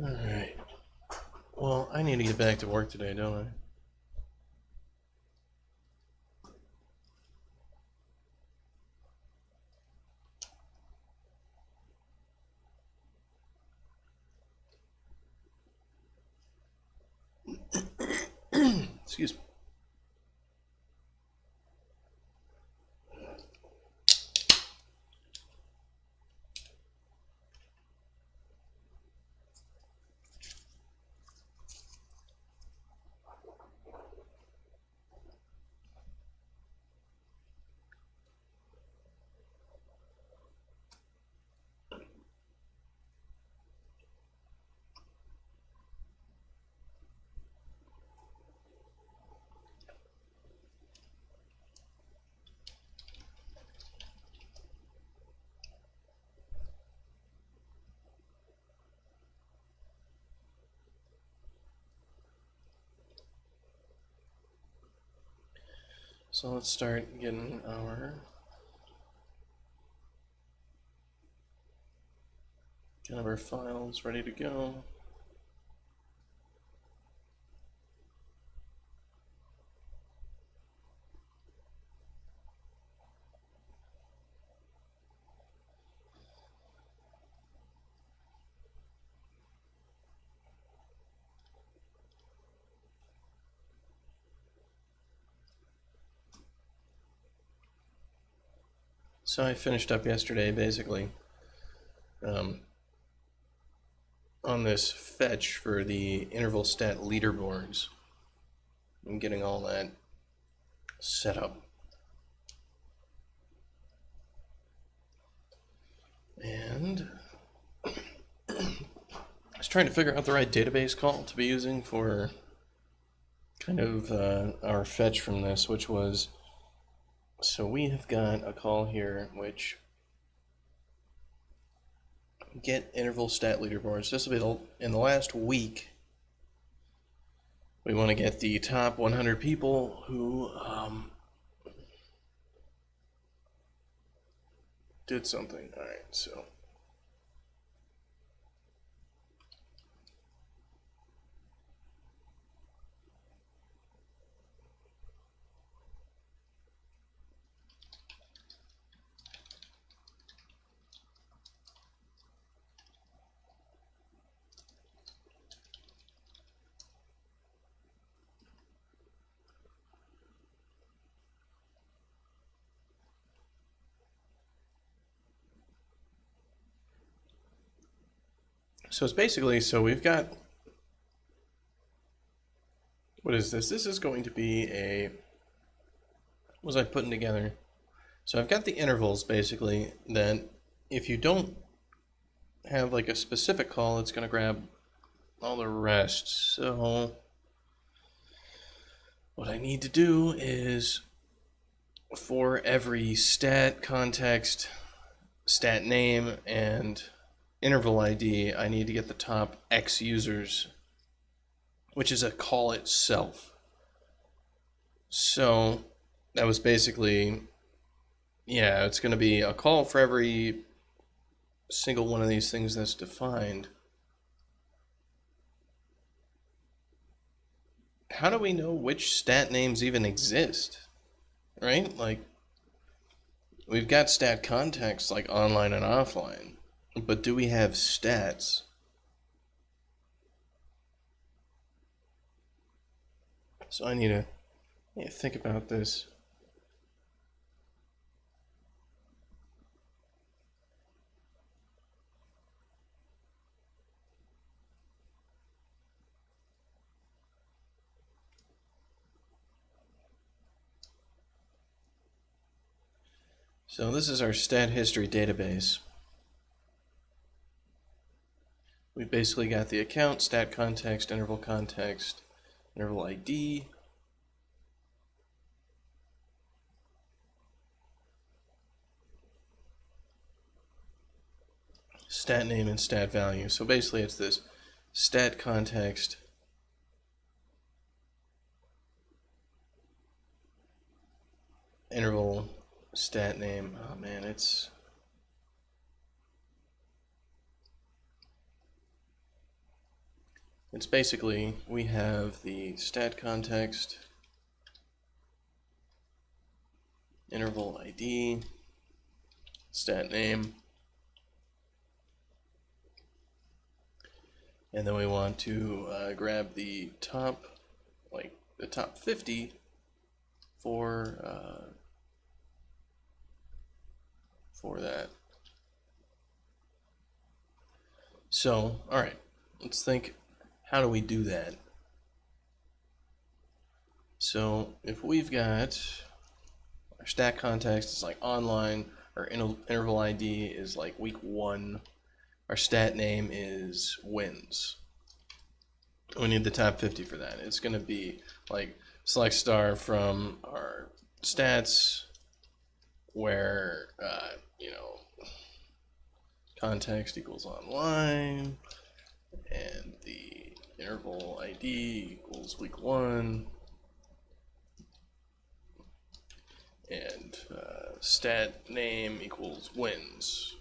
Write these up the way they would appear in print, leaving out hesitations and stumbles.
Alright. Well, I need to get back to work today, don't I? Excuse me. So let's start getting our files ready to go. So I finished up yesterday, basically, on this fetch for the interval stat leaderboards. I'm getting all that set up. And I was trying to figure out the right database call to be using for kind of our fetch from this, which was, so we have got a call here which get interval stat leaderboards. This will be in the last week. We want to get the top 100 people who did something. All right, so it's basically, so we've got, what is this? This is going to be a, what was I putting together? So I've got the intervals, basically, that if you don't have like a specific call, it's going to grab all the rest. So what I need to do is, for every stat, context, stat name, and interval ID, I need to get the top X users, which is a call itself. So that was basically, yeah, it's going to be a call for every single one of these things that's defined. How do we know which stat names even exist? Right? Like, we've got stat context like online and offline, but do we have stats? So I need to think about this. So this is our stat history database. We basically got the account, stat context, interval ID. Stat name and stat value. So basically it's this stat context, interval, stat name. Oh man, it's It's basically, we have the stat context, interval ID, stat name, and then we want to grab the top, like the top 50 for that. So, all right, let's think, how do we do that? So if we've got our stat context is like online, our interval ID is like week 1, our stat name is wins. We need the top 50 for that. It's going to be like select star from our stats where, context equals online, and the interval ID equals week 1, and stat name equals wins.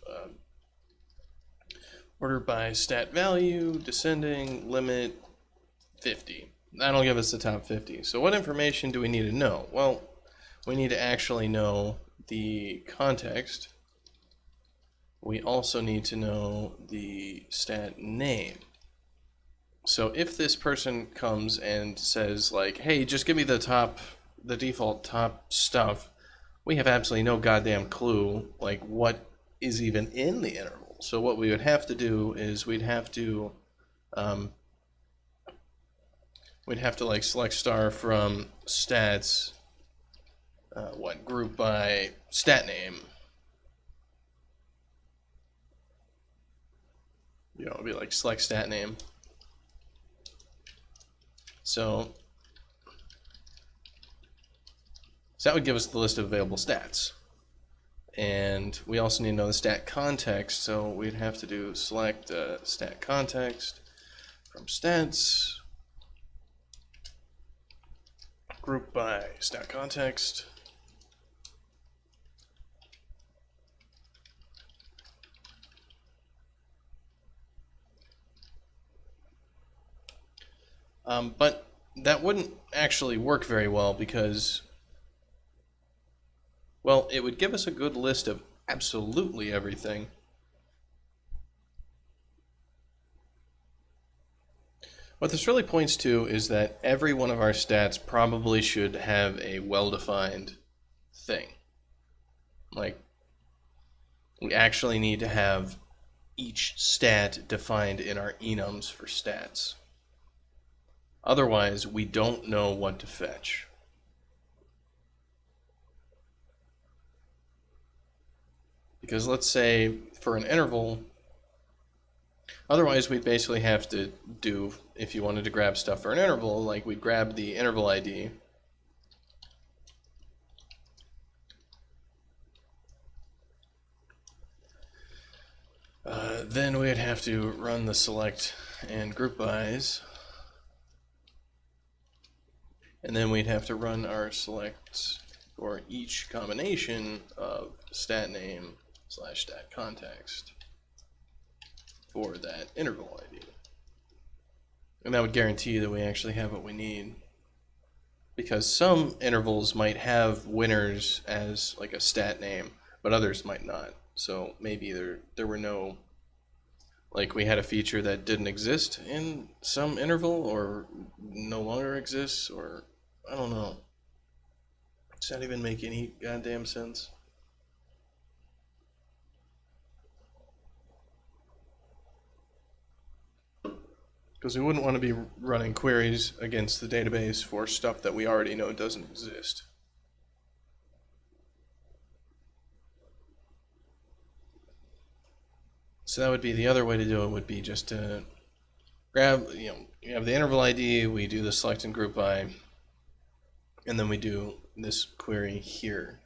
Order by stat value, descending, limit, 50. That'll give us the top 50. So what information do we need to know? Well, we need to actually know the context. We also need to know the stat name. So if this person comes and says like, hey, just give me the default top stuff, we have absolutely no goddamn clue like what is even in the interval. So what we would have to do is we'd have to like select star from stats, group by stat name. It'd be like select stat name. So that would give us the list of available stats. And we also need to know the stat context, so we'd have to do select stat context from stats, group by stat context. But that wouldn't actually work very well because, well, it would give us a good list of absolutely everything. What this really points to is that every one of our stats probably should have a well-defined thing. Like, we actually need to have each stat defined in our enums for stats. Otherwise, we don't know what to fetch. Because let's say for an interval, otherwise we'd basically have to do, if you wanted to grab stuff for an interval, like we'd grab the interval ID, then we'd have to run the select and group bys, and then we'd have to run our selects for each combination of stat name / stat context for that interval ID. And that would guarantee that we actually have what we need. Because some intervals might have winners as like a stat name, but others might not. So maybe there were no, like we had a feature that didn't exist in some interval or no longer exists, or I don't know. Does that even make any goddamn sense? Because we wouldn't want to be running queries against the database for stuff that we already know doesn't exist. So that would be the other way to do it, would be just to grab, you have the interval ID, we do the select and group by, and then we do this query here.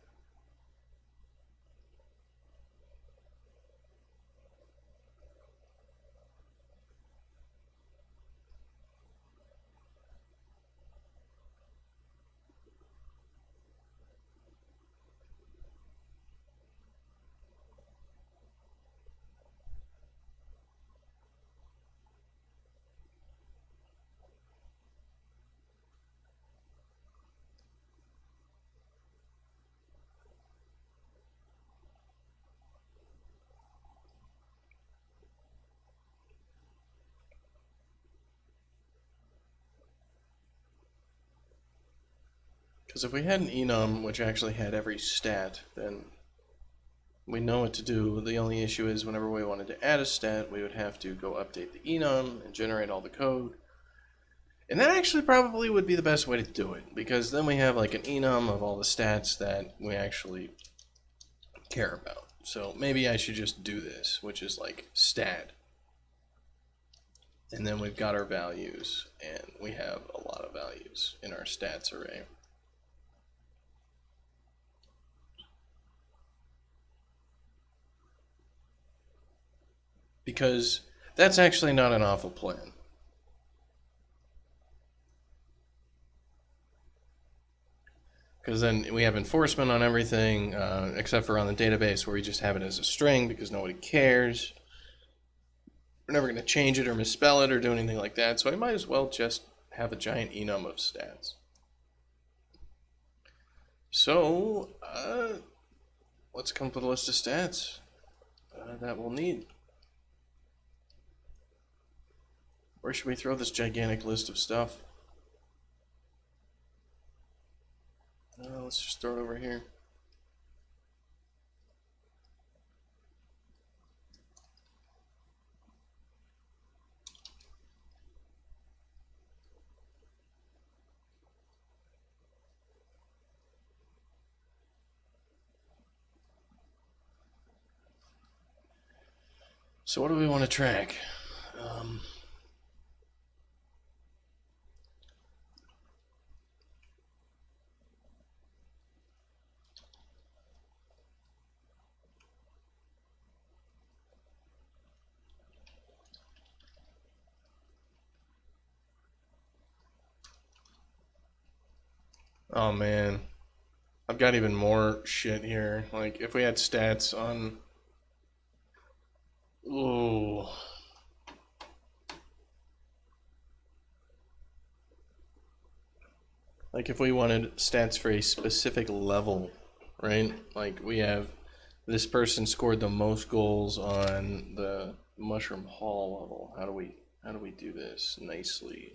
Because if we had an enum which actually had every stat, then we know what to do. The only issue is whenever we wanted to add a stat, we would have to go update the enum and generate all the code. And that actually probably would be the best way to do it, because then we have like an enum of all the stats that we actually care about. So maybe I should just do this, which is like stat. And then we've got our values, and we have a lot of values in our stats array. Because that's actually not an awful plan. Because then we have enforcement on everything, except for on the database where we just have it as a string because nobody cares. We're never going to change it or misspell it or do anything like that, so I might as well just have a giant enum of stats. So, let's come up with a list of stats that we'll need. Where should we throw this gigantic list of stuff? Let's just throw it over here. So what do we want to track? Oh man, I've got even more shit here. Like if we had stats on, ooh, like if we wanted stats for a specific level, right? Like we have this person scored the most goals on the Mushroom Hall level. How do we do this nicely?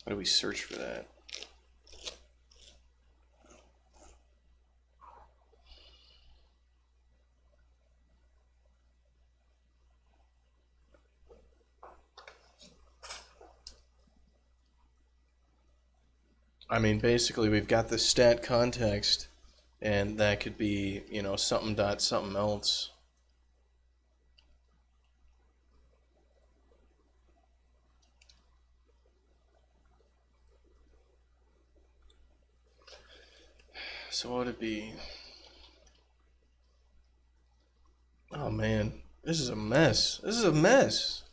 How do we search for that? I mean, basically, we've got the stat context, and that could be, you know, something dot something else. So what would it be? Oh man, this is a mess. This is a mess.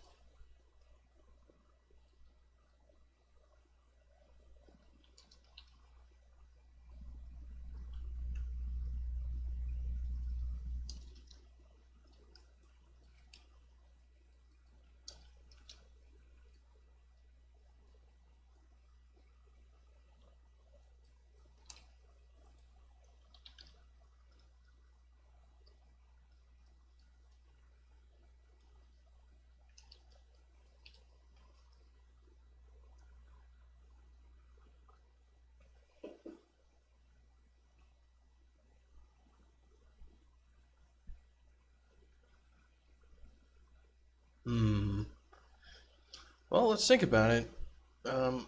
Hmm. Well, let's think about it. Um,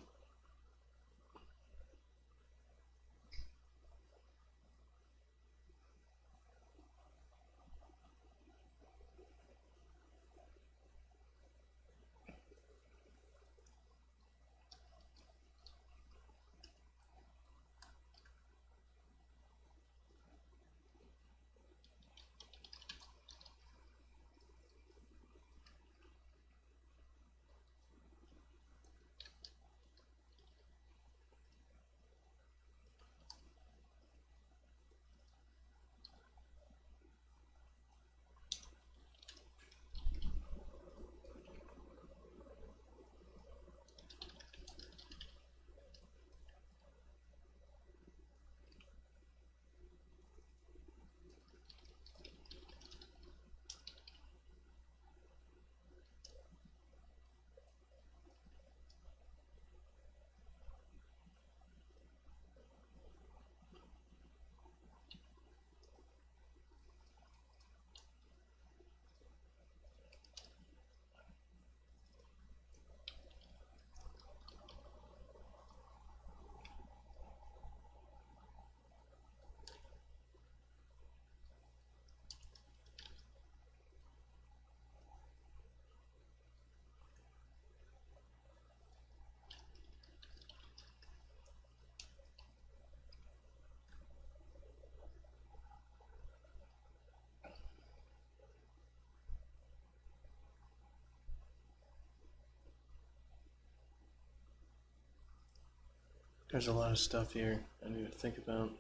There's a lot of stuff here I need to think about.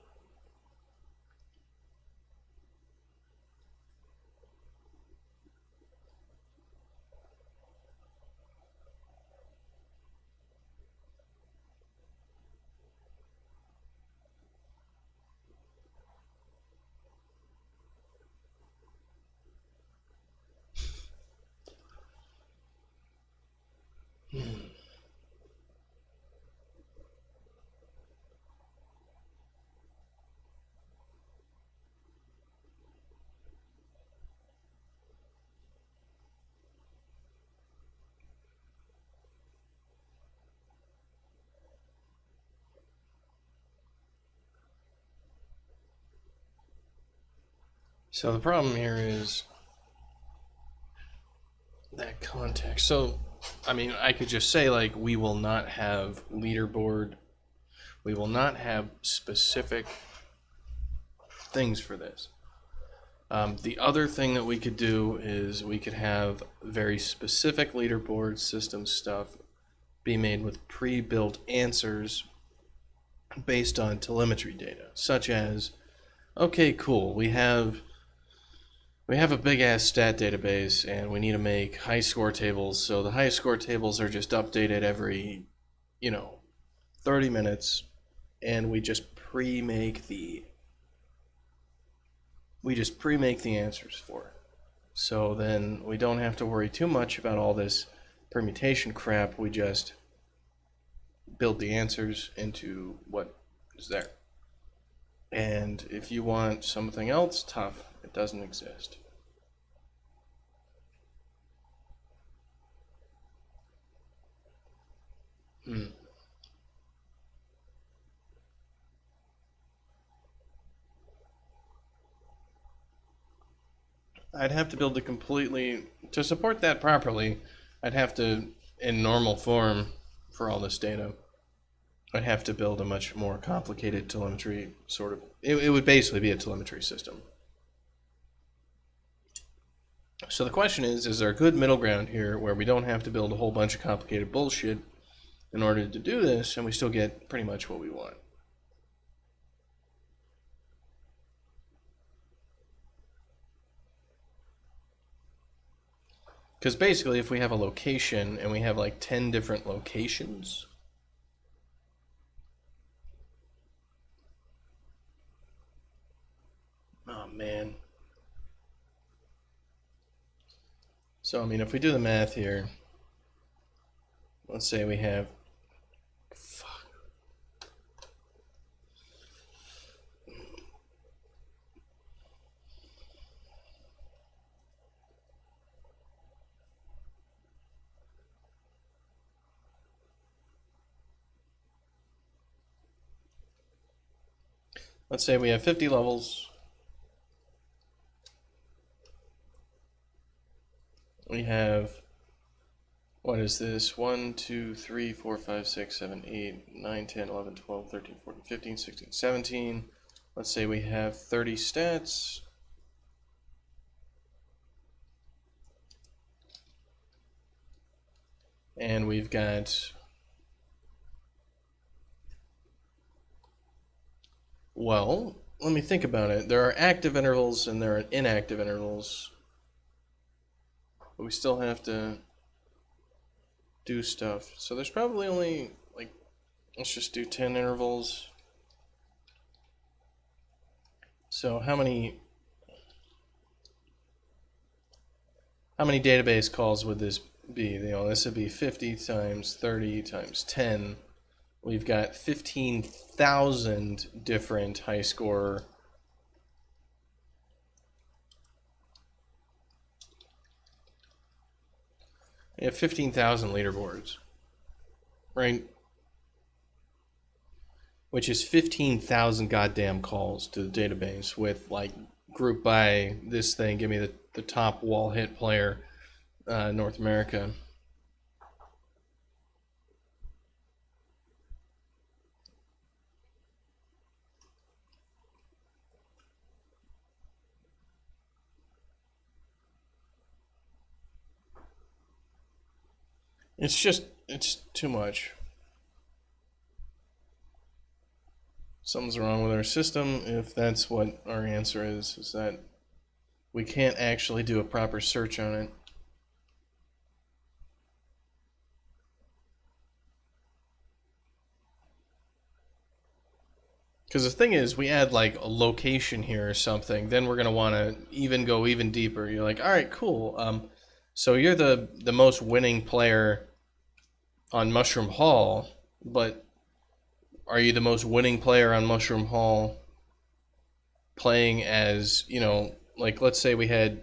So the problem here is that context. So, I mean, I could just say, like, we will not have leaderboard. We will not have specific things for this. The other thing that we could do is we could have very specific leaderboard system stuff be made with pre-built answers based on telemetry data, such as, okay, cool, we have a big ass stat database and we need to make high score tables, so the high score tables are just updated every 30 minutes, and we just pre-make the answers for it. So then we don't have to worry too much about all this permutation crap. We just build the answers into what is there. And if you want something else, tough. It doesn't exist. I'd have to build it completely to support that properly. I'd have to, in normal form, for all this data, I'd have to build a much more complicated telemetry sort of. It would basically be a telemetry system. So the question is there a good middle ground here where we don't have to build a whole bunch of complicated bullshit in order to do this, and we still get pretty much what we want? Because basically, if we have a location and we have like 10 different locations, oh man. So, I mean, if we do the math here, let's say we have, let's say we have 50 levels. We have, what is this? 1, 2, 3, 4, 5, 6, 7, 8, 9, 10, 11, 12, 13, 14, 15, 16, 17. Let's say we have 30 stats. And we've got, well, let me think about it. There are active intervals and there are inactive intervals. But we still have to do stuff. So there's probably only, like, let's just do 10 intervals. So how many database calls would this be? This would be 50 times 30 times 10. We've got 15,000 different high score. We have 15,000 leaderboards, right? Which is 15,000 goddamn calls to the database with, like, group by this thing. Give me the top wall hit player, North America. It's too much. something's wrong with our system if that's what our answer is that we can't actually do a proper search on it. Because the thing is, we add like a location here or something, then we're gonna want to go even deeper. You're like, all right, cool. So you're the most winning player on Mushroom Hall, but are you the most winning player on Mushroom Hall playing as, like let's say we had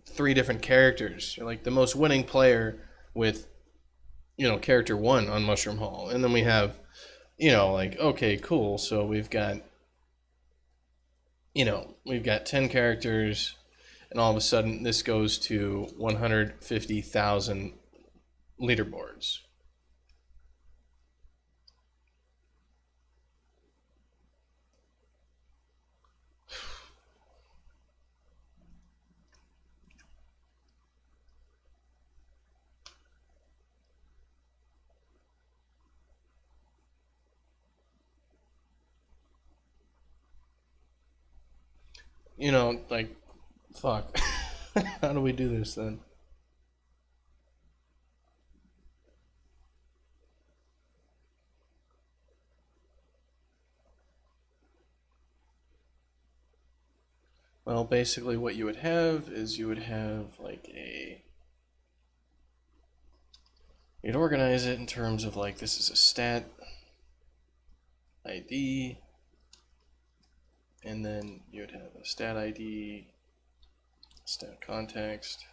3 different characters. You're like the most winning player with, character 1 on Mushroom Hall. And then we have, like, okay, cool. So we've got 10 characters, and all of a sudden this goes to 150,000 leaderboards. Like, fuck. How do we do this then? Well, basically what you would have is you would have like you'd organize it in terms of like this is a stat ID, and then you'd have a stat ID, stat context,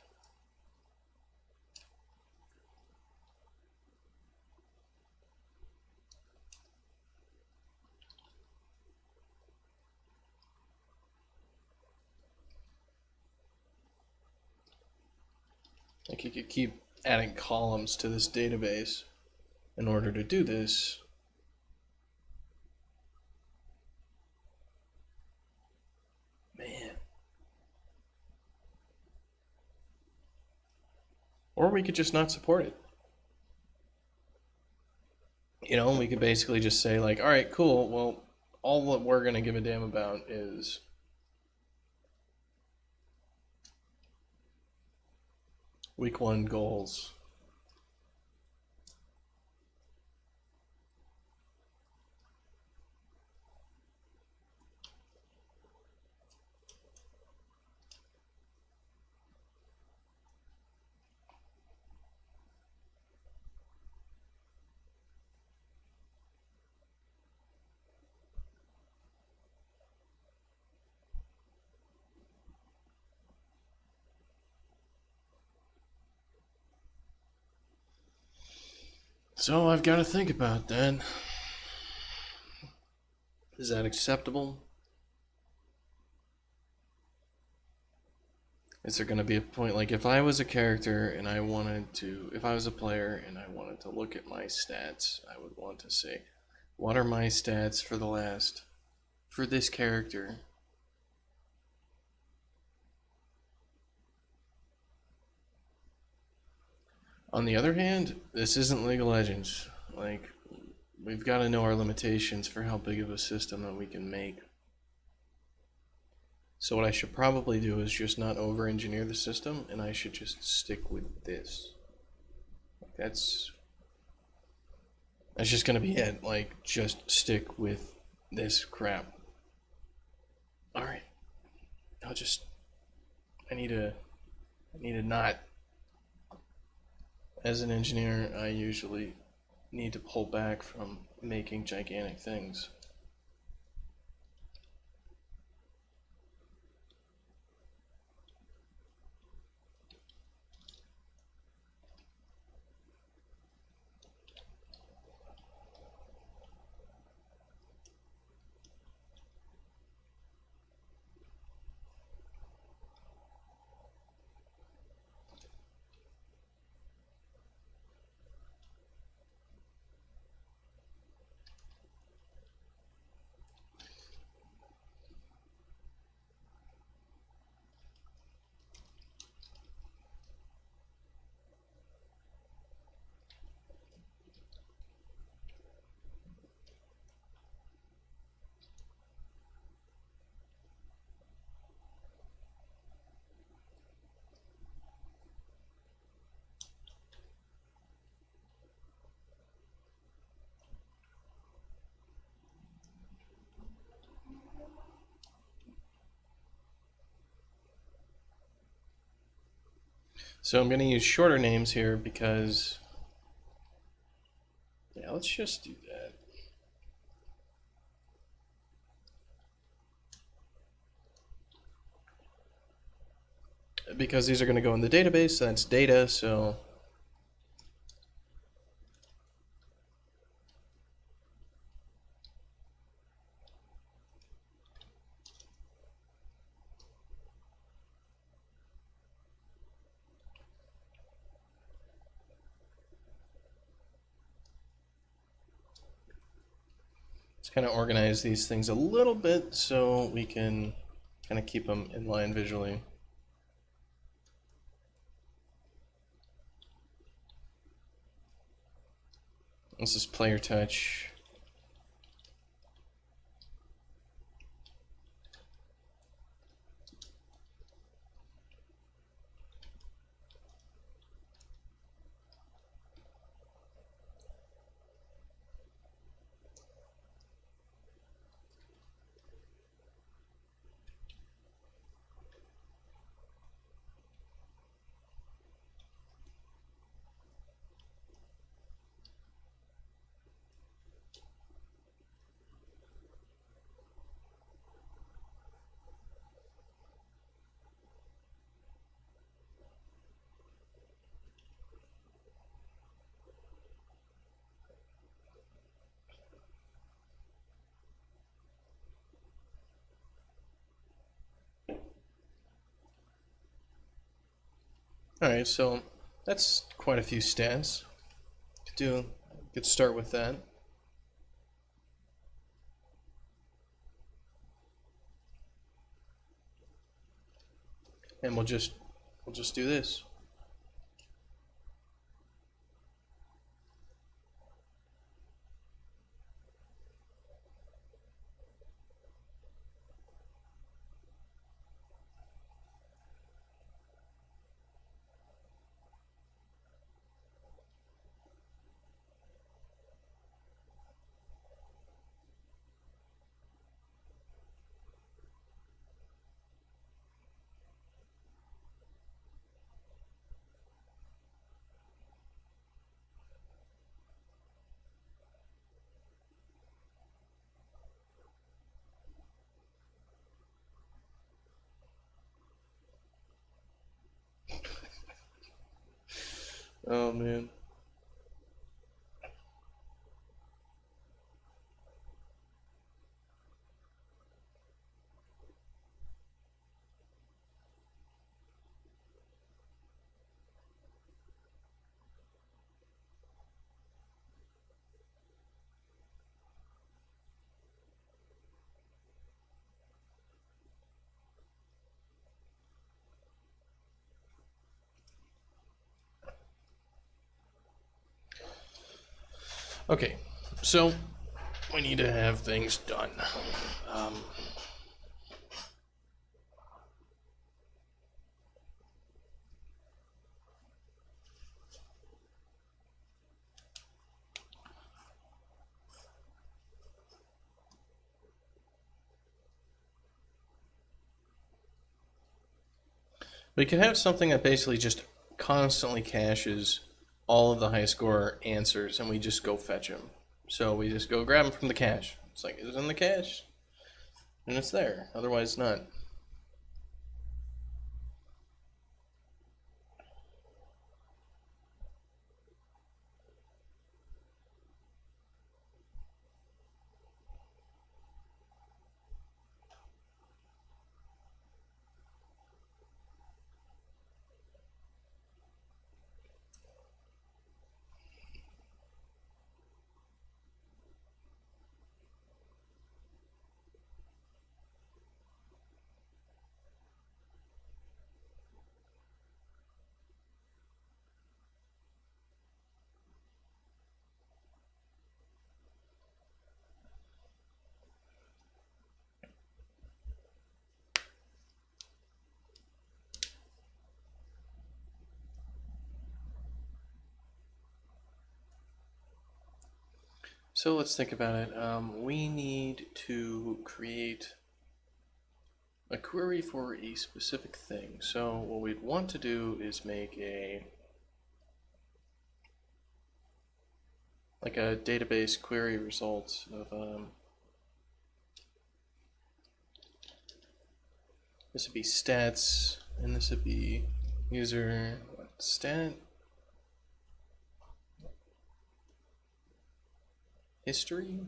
like you could keep adding columns to this database in order to do this. Man. Or we could just not support it. We could basically just say like, all right, cool, well, all that we're going to give a damn about is week 1 goals. So I've got to think about that. Is that acceptable? Is there going to be a point, like if I was a character and if I was a player and I wanted to look at my stats, I would want to say, what are my stats for this character? On the other hand, this isn't League of Legends. Like, we've got to know our limitations for how big of a system that we can make. So what I should probably do is just not over-engineer the system, and I should just stick with this. That's just gonna be it. Like, just stick with this crap. Alright. I need to not. As an engineer, I usually need to pull back from making gigantic things. So I'm going to use shorter names here because, yeah, let's just do that. Because these are going to go in the database, so that's data, so let's kind of organize these things a little bit so we can kind of keep them in line visually. This is player touch. Alright, so that's quite a few stats. Could start with that. And we'll just do this. Oh man. Okay, so we need to have things done. We could have something that basically just constantly caches all of the high score answers, and we just go fetch them. So we just go grab them from the cache. It's like, it's in the cache, and it's there. Otherwise, not. So let's think about it. We need to create a query for a specific thing. So what we'd want to do is make a database query result of this would be stats, and this would be user stat history,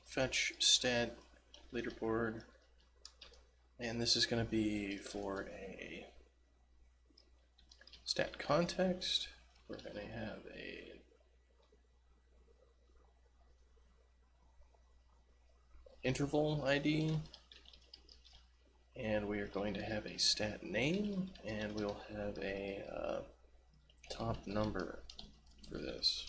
fetch stat leaderboard, and this is going to be for a stat context. We're going to have a interval ID, and we are going to have a stat name, and we'll have a top number for this.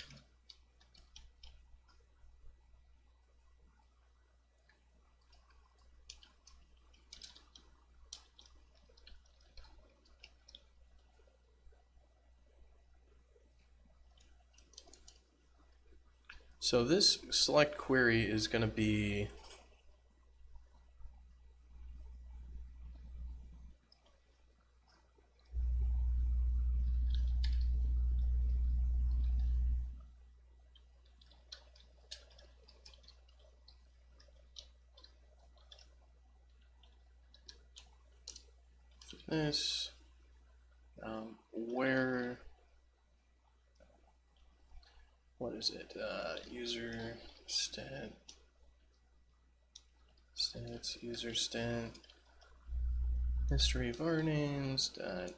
So this select query is going to be this, where, what is it, user stat, stats, user stat, history of our names, dot,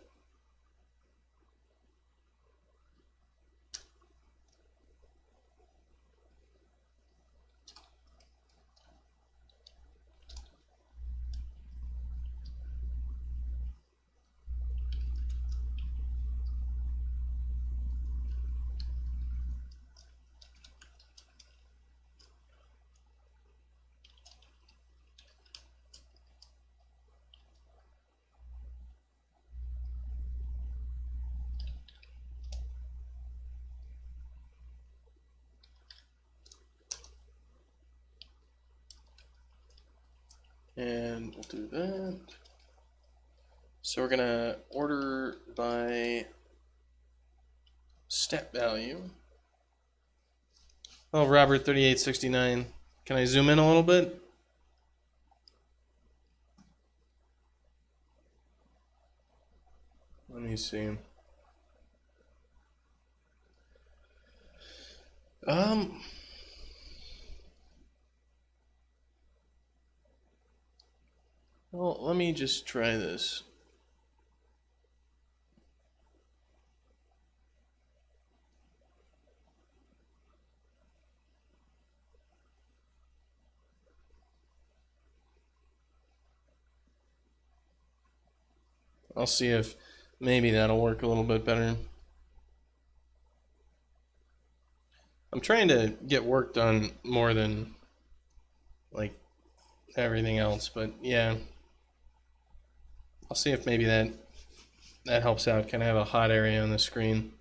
and we'll do that. So we're going to order by stat value. Oh, Robert 3869. Can I zoom in a little bit? Let me see. Well, let me just try this. I'll see if maybe that'll work a little bit better. I'm trying to get work done more than like everything else, but yeah. I'll see if maybe that helps out. Kind of have a hot area on the screen.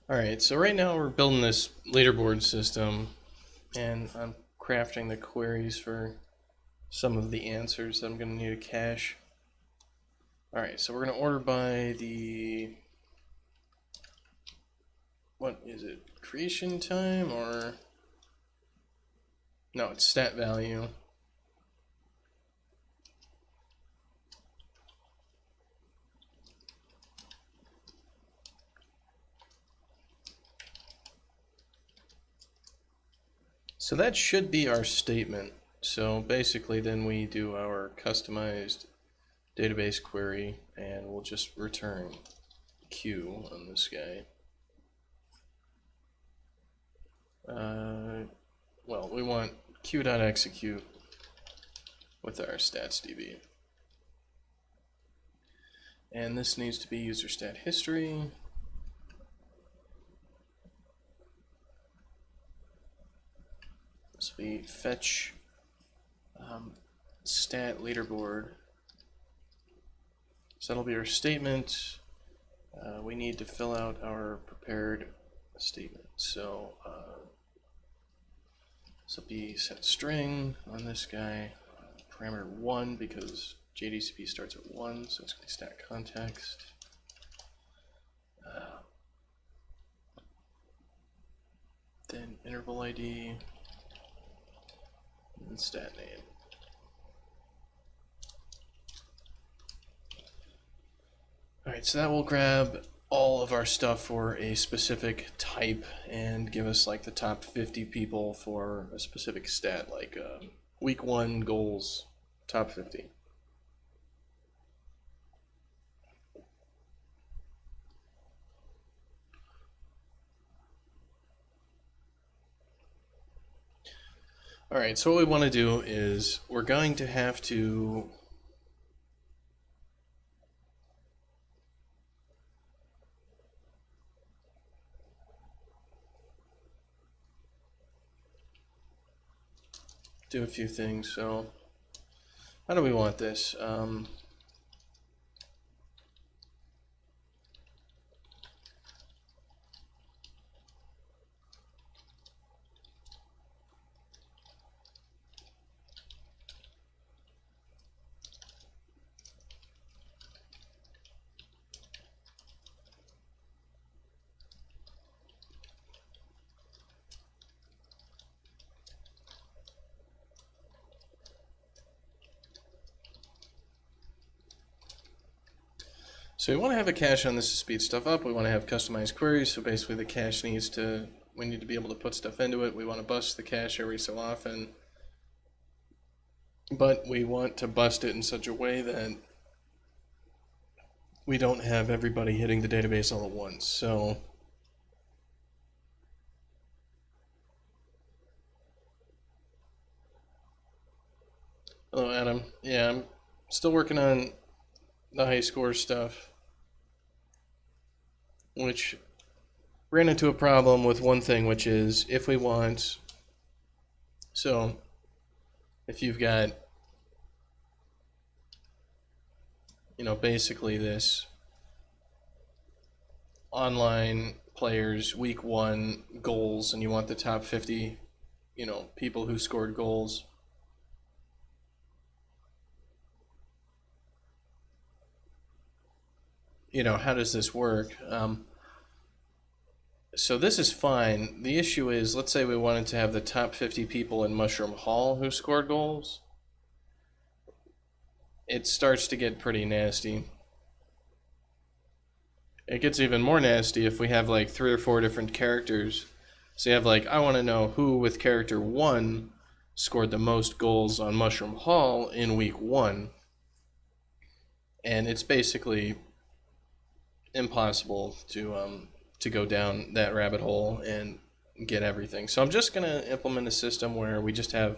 Alright, so right now we're building this leaderboard system, and I'm crafting the queries for some of the answers that I'm going to need to cache. Alright, so we're going to order by the, what is it, creation time, or, no, it's stat value. So that should be our statement. So basically then we do our customized database query, and we'll just return Q on this guy. Well, we want Q.execute with our stats DB. And this needs to be user stat history. So we fetch stat leaderboard. So that'll be our statement. We need to fill out our prepared statement. So this will be set string on this guy, parameter 1 because JDCP starts at 1, so it's going to be stat context. Then interval ID and stat name. Alright, so that will grab all of our stuff for a specific type and give us like the top 50 people for a specific stat, like week 1 goals, top 50. Alright, so what we want to do is we're going to have to do a few things. So how do we want this? So we want to have a cache on this to speed stuff up. We want to have customized queries. So basically the cache needs to, we need to be able to put stuff into it. We want to bust the cache every so often. But we want to bust it in such a way that we don't have everybody hitting the database all at once. So hello, Adam. Yeah, I'm still working on the high score stuff, which ran into a problem with one thing, which is if we want, so if you've got, you know, basically this online players week 1 goals, and you want the top 50, you know, people who scored goals. You know, how does this work? So this is fine. The issue is, let's say we wanted to have the top 50 people in Mushroom Hall who scored goals. It starts to get pretty nasty. It gets even more nasty if we have like 3 or 4 different characters. So you have like, I want to know who with character 1 scored the most goals on Mushroom Hall in week 1. And it's basically impossible to go down that rabbit hole and get everything. So I'm just going to implement a system where we just have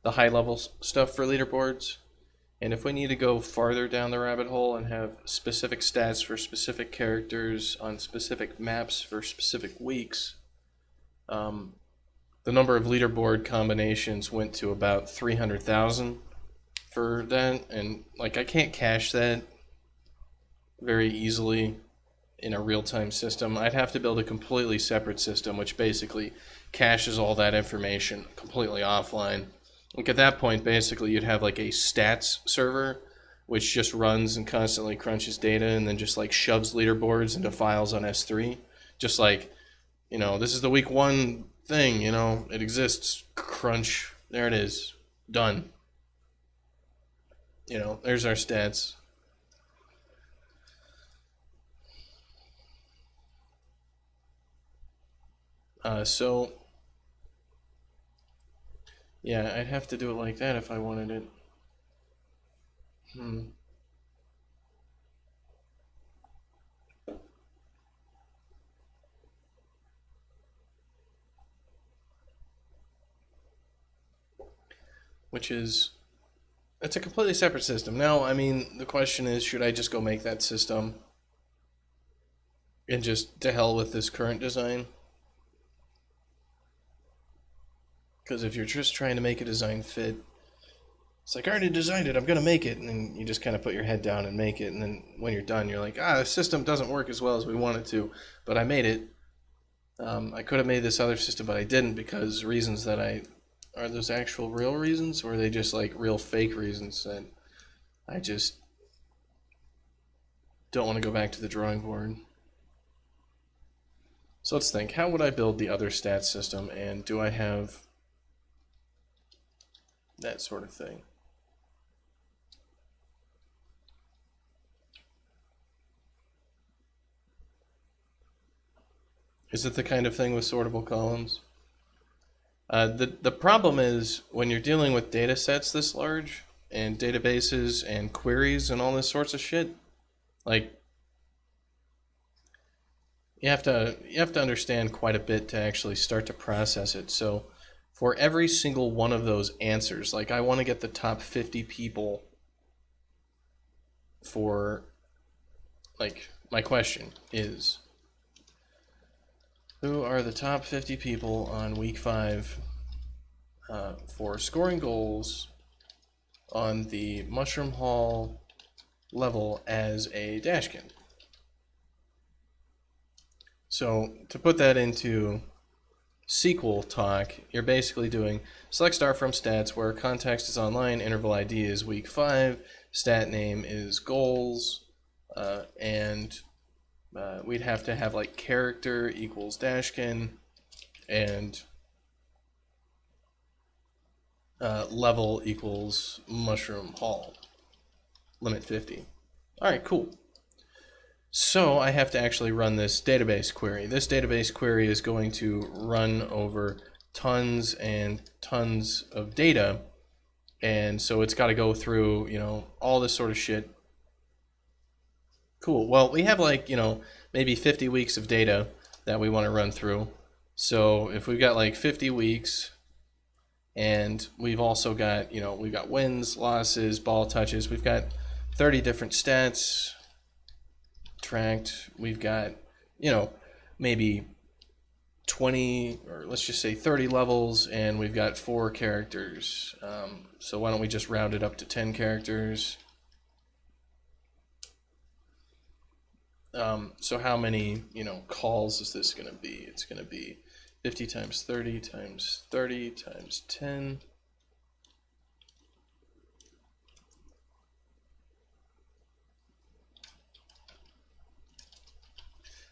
the high level stuff for leaderboards, and if we need to go farther down the rabbit hole and have specific stats for specific characters on specific maps for specific weeks, the number of leaderboard combinations went to about 300,000 for that, and like I can't cache that very easily in a real-time system. I'd have to build a completely separate system which basically caches all that information completely offline. Like at that point, basically you'd have like a stats server which just runs and constantly crunches data and then just like shoves leaderboards into files on S3. Just like, you know, this is the week 1 thing, you know, it exists, crunch, there it is, done. You know, there's our stats. So, yeah, I'd have to do it like that if I wanted it. Which is it's a completely separate system. Now, I mean, the question is, should I just go make that system and just to hell with this current design? Because if you're just trying to make a design fit, it's like, I already designed it, I'm going to make it. And then you just kind of put your head down and make it. And then when you're done, you're like, the system doesn't work as well as we want it to, but I made it. I could have made this other system, but I didn't because reasons that are those actual real reasons, or are they just like real fake reasons that I just don't want to go back to the drawing board? So let's think, how would I build the other stats system, and do I have that sort of thing? Is it the kind of thing with sortable columns? The problem is when you're dealing with data sets this large and databases and queries and all this sorts of shit, like you have to understand quite a bit to actually start to process it. So for every single one of those answers, like I want to get the top 50 people for, like, my question is, who are the top 50 people on week 5 for scoring goals on the Mushroom Hall level as a Dashkin? So to put that into SQL talk, you're basically doing select star from stats where context is online, interval ID is week 5, stat name is goals, and we'd have to have like character equals Dashkin and level equals Mushroom Hall, limit 50. All right, cool. So I have to actually run this database query. This database query is going to run over tons and tons of data, and so it's got to go through, all this sort of shit. Cool. Well, we have like, maybe 50 weeks of data that we want to run through. So if we've got like 50 weeks, and we've also got, we've got wins, losses, ball touches, we've got 30 different stats tracked. We've got, maybe 20, or let's just say 30 levels, and we've got 4 characters. So why don't we just round it up to 10 characters? So how many, calls is this going to be? It's going to be 50 times 30 times 30 times 10.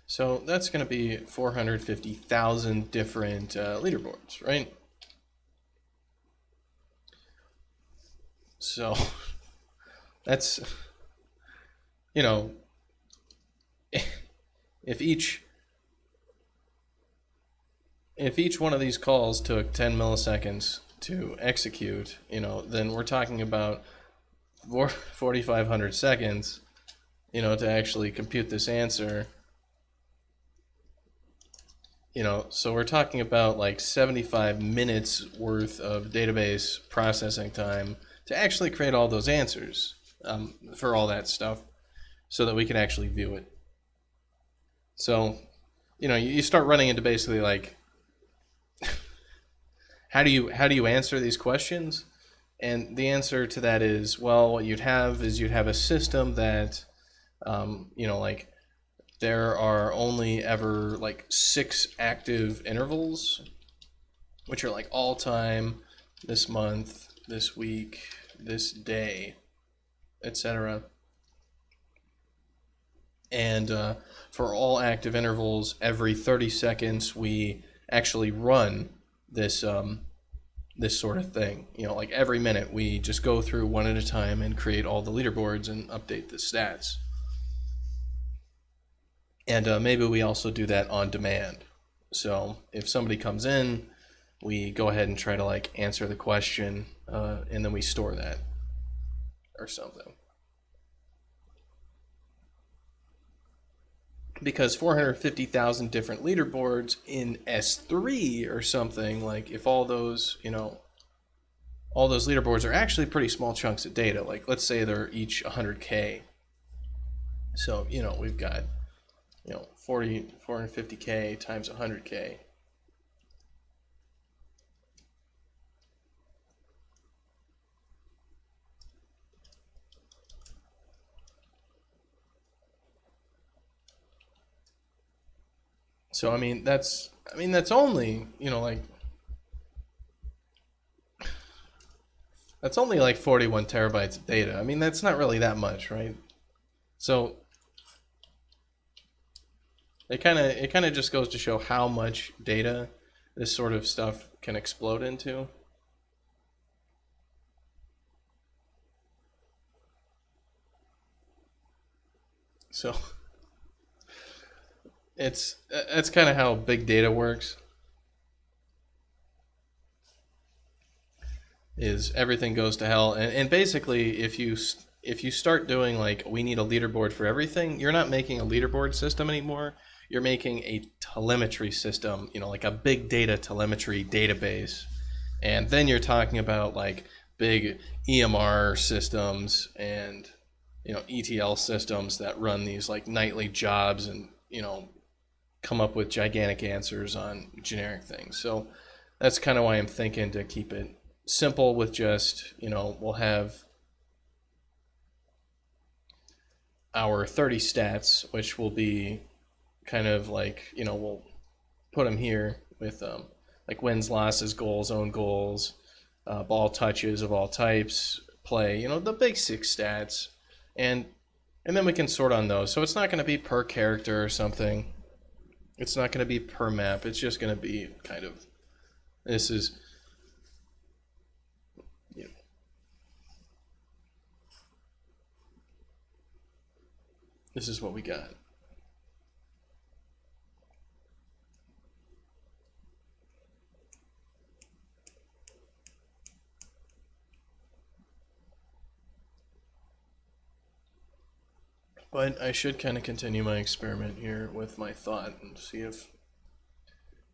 So that's going to be 450,000 different leaderboards, right? So that's, if each one of these calls took 10 milliseconds to execute, then we're talking about 4,500 seconds, to actually compute this answer. So we're talking about like 75 minutes worth of database processing time to actually create all those answers for all that stuff so that we can actually view it. So, you start running into basically like, how do you answer these questions? And the answer to that is, well, what you'd have is you'd have a system that, like there are only ever like 6 active intervals, which are like all time, this month, this week, this day, etc. And for all active intervals, every 30 seconds, we actually run this this sort of thing. Like every minute, we just go through one at a time and create all the leaderboards and update the stats. And maybe we also do that on demand. So if somebody comes in, we go ahead and try to like answer the question, and then we store that or something. Because 450,000 different leaderboards in S3 or something, like if all those, all those leaderboards are actually pretty small chunks of data. Like, let's say they're each 100K. So, you know, we've got, you know, 450K times 100K. So, I mean, that's only, you know, like, that's only like 41 terabytes of data. I mean, that's not really that much, right? So it kind of just goes to show how much data this sort of stuff can explode into. So that's kind of how big data works. Is everything goes to hell, and basically if you start doing like, we need a leaderboard for everything, you're not making a leaderboard system anymore. You're making a telemetry system, you know, like a big data telemetry database. And then you're talking about like big EMR systems and, you know, ETL systems that run these like nightly jobs and, you know, come up with gigantic answers on generic things. So that's kind of why I'm thinking to keep it simple with just, you know, we'll have our 30 stats, which will be kind of like, you know, we'll put them here with like wins, losses, goals, own goals, ball touches of all types, play, you know, the basic stats, and then we can sort on those. So it's not going to be per character or something. It's not going to be per map. It's just going to be kind of, this is, you know, this is what we got. But I should kind of continue my experiment here with my thought and see if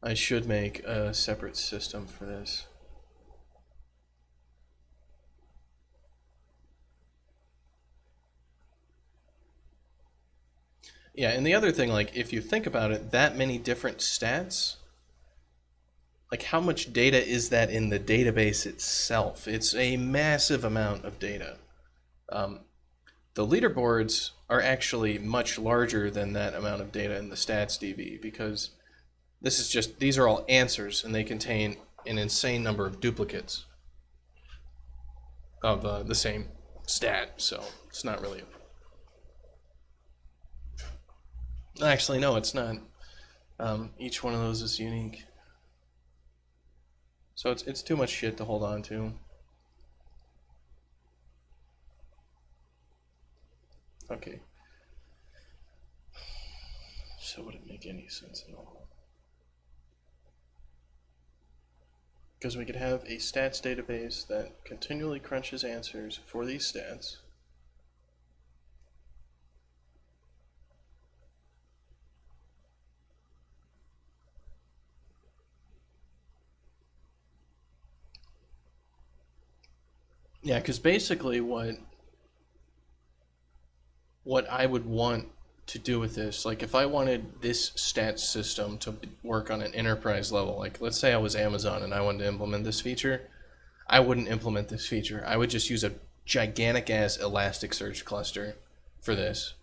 I should make a separate system for this. Yeah, and the other thing, like, if you think about it, that many different stats, like, how much data is that in the database itself? It's a massive amount of data. The leaderboards are actually much larger than that amount of data in the stats DB, because this is just, these are all answers, and they contain an insane number of duplicates of the same stat, so it's not really a... Actually, no, it's not. Each one of those is unique. So it's too much shit to hold on to. Okay. So would it make any sense at all? Because we could have a stats database that continually crunches answers for these stats. Yeah, because basically what I would want to do with this, like if I wanted this stats system to work on an enterprise level, like let's say I was Amazon and I wanted to implement this feature, I wouldn't implement this feature. I would just use a gigantic ass Elasticsearch cluster for this.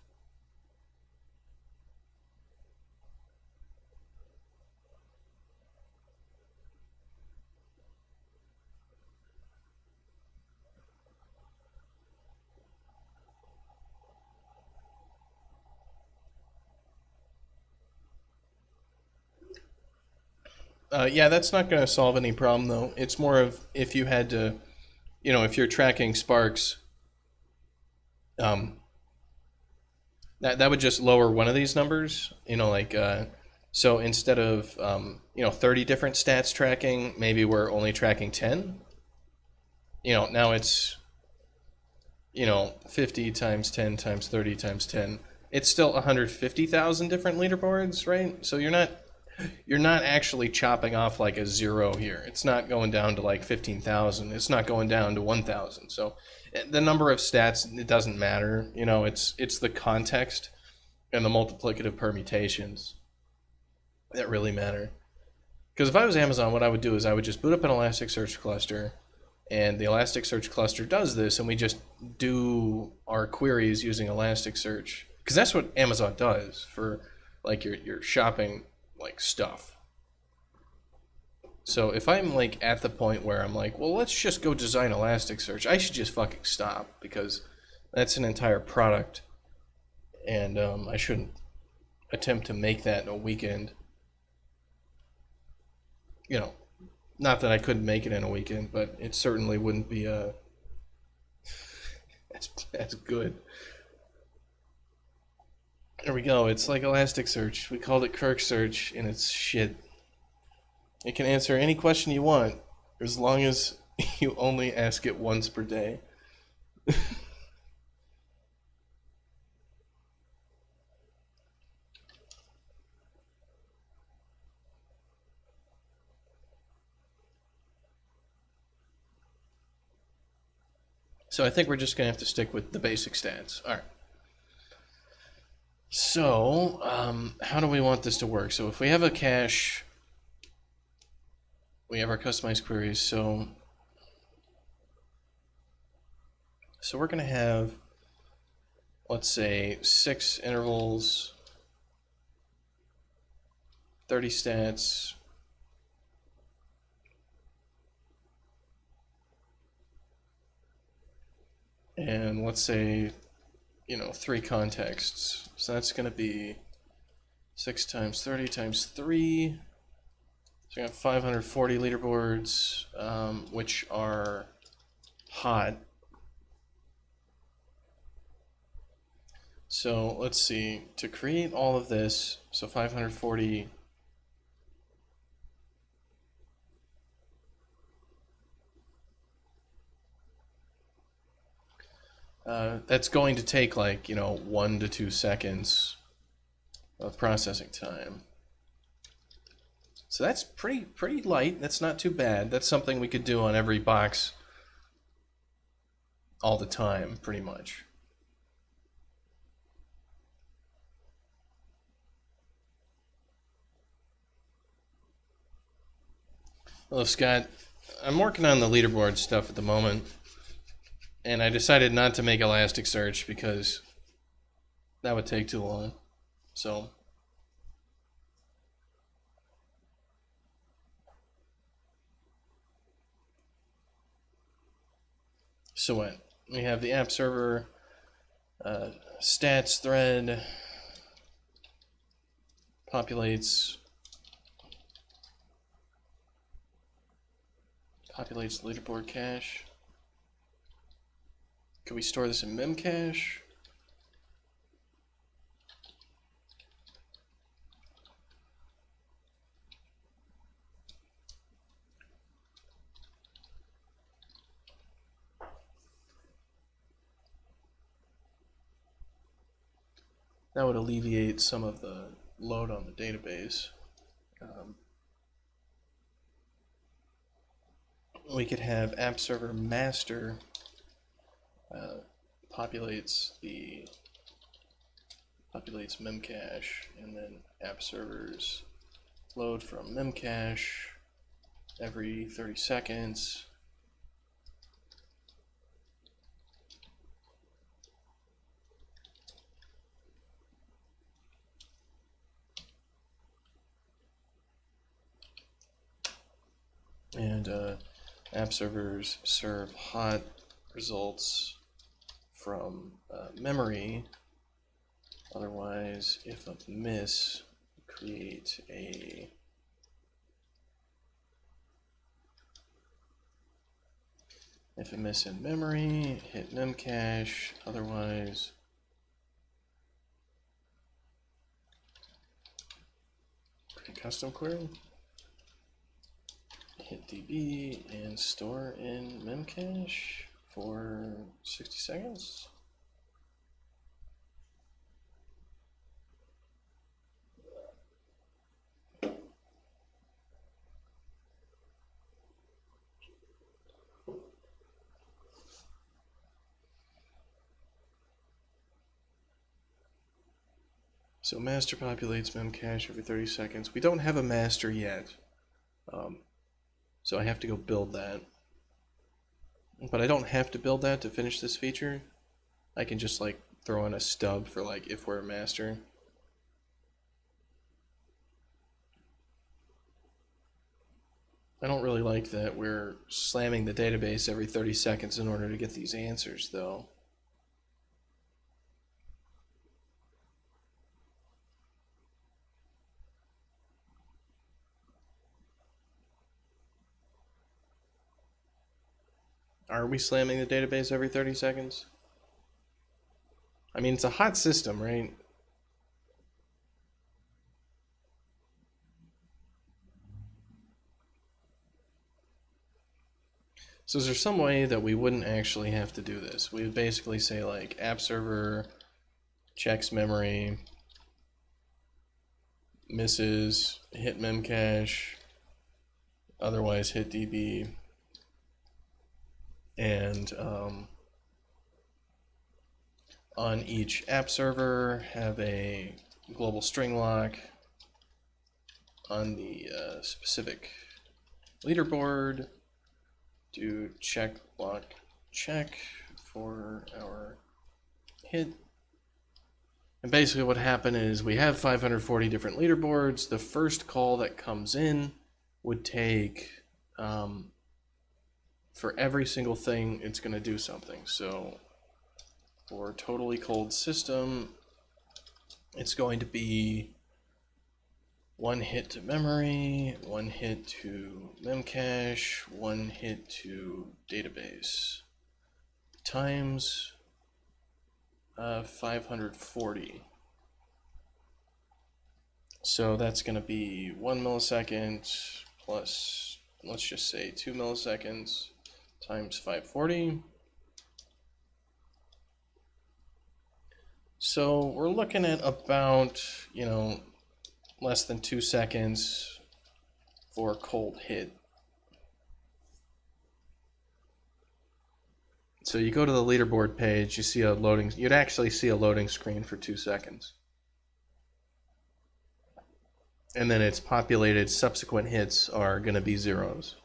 Yeah, that's not going to solve any problem though. It's more of if you had to, you know, if you're tracking sparks, um, that would just lower one of these numbers. You know, like so instead of you know 30 different stats tracking, maybe we're only tracking 10. You know, now it's, you know, 50 times 10 times 30 times 10. It's still 150,000 different leaderboards, right? So you're not you're not actually chopping off like a 0 here. It's not going down to like 15,000. It's not going down to 1,000. So the number of stats, it doesn't matter. You know, it's the context and the multiplicative permutations that really matter. Because if I was Amazon, what I would do is I would just boot up an Elasticsearch cluster, and the Elasticsearch cluster does this, and we just do our queries using Elasticsearch. Because that's what Amazon does for like your shopping like stuff. So if I'm like at the point where I'm like, well, let's just go design Elasticsearch, I should just fucking stop, because that's an entire product, and I shouldn't attempt to make that in a weekend. You know, not that I couldn't make it in a weekend, but it certainly wouldn't be that's good. There we go. It's like Elasticsearch. We called it Kirk Search, and it's shit. It can answer any question you want, as long as you only ask it once per day. So I think we're just going to have to stick with the basic stats. All right. So, how do we want this to work? So if we have a cache, we have our customized queries. So we're going to have, let's say, 6 intervals, 30 stats, and let's say, 3 contexts. So that's going to be 6 times 30 times 3. So we got 540 leaderboards, which are hot. So let's see, to create all of this, so 540. That's going to take like, 1 to 2 seconds of processing time. So that's pretty light. That's not too bad. That's something we could do on every box all the time, pretty much. Hello, Scott. I'm working on the leaderboard stuff at the moment, and I decided not to make Elasticsearch because that would take too long. So what? We have the app server, stats thread, populates leaderboard cache. Can we store this in memcache? That would alleviate some of the load on the database. We could have app server master populates memcache, and then app servers load from memcache every 30 seconds. And app servers serve hot results from memory. Otherwise, if a miss, create a miss in memory, hit memcache. Otherwise, create custom query. Hit DB and store in memcache for 60 seconds. So master populates memcache every 30 seconds. We don't have a master yet. So I have to go build that. But I don't have to build that to finish this feature. I can just like throw in a stub for like if we're a master. I don't really like that we're slamming the database every 30 seconds in order to get these answers though. Are we slamming the database every 30 seconds? I mean, it's a hot system, right? So is there some way that we wouldn't actually have to do this? We would basically say like app server checks memory, misses, hit memcache, otherwise hit DB, and on each app server have a global string lock. On the specific leaderboard, do check lock check for our hit. And basically what happened is we have 540 different leaderboards. The first call that comes in would take, for every single thing, it's going to do something. So for totally cold system, it's going to be one hit to memory, one hit to memcache, one hit to database, times 540. So that's going to be 1 millisecond plus, let's just say 2 milliseconds times 540. So we're looking at about, less than 2 seconds for a cold hit. So you go to the leaderboard page, you see a loading, you'd actually see a loading screen for 2 seconds. And then its populated subsequent hits are going to be zeros.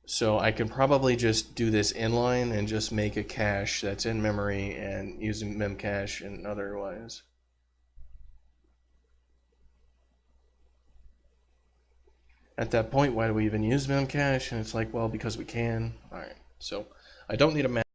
So I can probably just do this inline and just make a cache that's in memory and using memcache and otherwise. At that point, why do we even use memcache? And it's like, well, because we can. All right, so I don't need a